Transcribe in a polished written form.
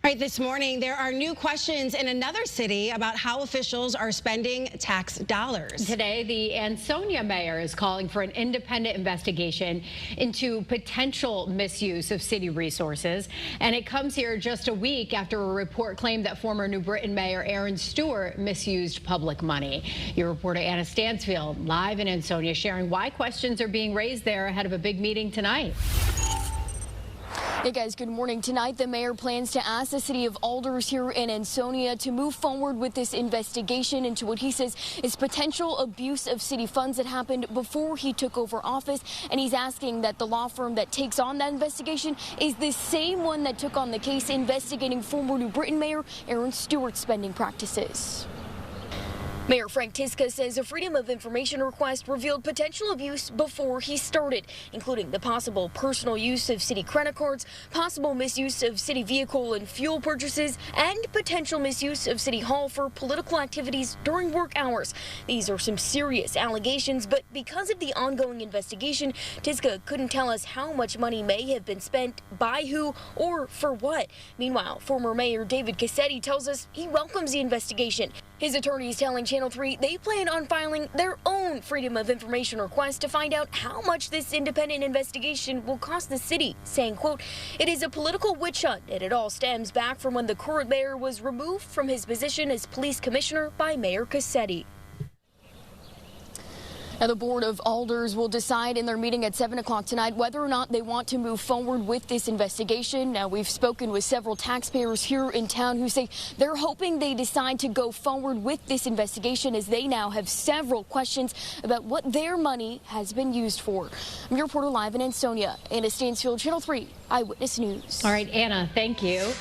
All right, this morning, there are new questions in another city about how officials are spending tax dollars. Today, the Ansonia mayor is calling for an independent investigation into potential misuse of city resources. And it comes here just a week after a report claimed that former New Britain Mayor Aaron Stewart misused public money. Your reporter Anna Stansfield live in Ansonia sharing why questions are being raised there ahead of a big meeting tonight. Hey guys, good morning. Tonight, the mayor plans to ask the city of Alders here in Ansonia to move forward with this investigation into what he says is potential abuse of city funds that happened before he took over office. And he's asking that the law firm that takes on that investigation is the same one that took on the case investigating former New Britain Mayor Aaron Stewart's spending practices. Mayor Frank Tiska says a Freedom of Information request revealed potential abuse before he started, including the possible personal use of city credit cards, possible misuse of city vehicle and fuel purchases, and potential misuse of City Hall for political activities during work hours. These are some serious allegations, but because of the ongoing investigation, Tiska couldn't tell us how much money may have been spent, by who, or for what. Meanwhile, former Mayor David Cassetti tells us he welcomes the investigation. His attorney is telling Channel 3 they plan on filing their own Freedom of Information request to find out how much this independent investigation will cost the city, saying, quote, "It is a political witch hunt, and it all stems back from when the current mayor was removed from his position as police commissioner by Mayor Cassetti." Now, the board of Alders will decide in their meeting at 7 o'clock tonight whether or not they want to move forward with this investigation. Now, we've spoken with several taxpayers here in town who say they're hoping they decide to go forward with this investigation as they now have several questions about what their money has been used for. I'm your reporter live in Ansonia, Anna Stansfield, Channel 3 Eyewitness News. All right, Anna, thank you.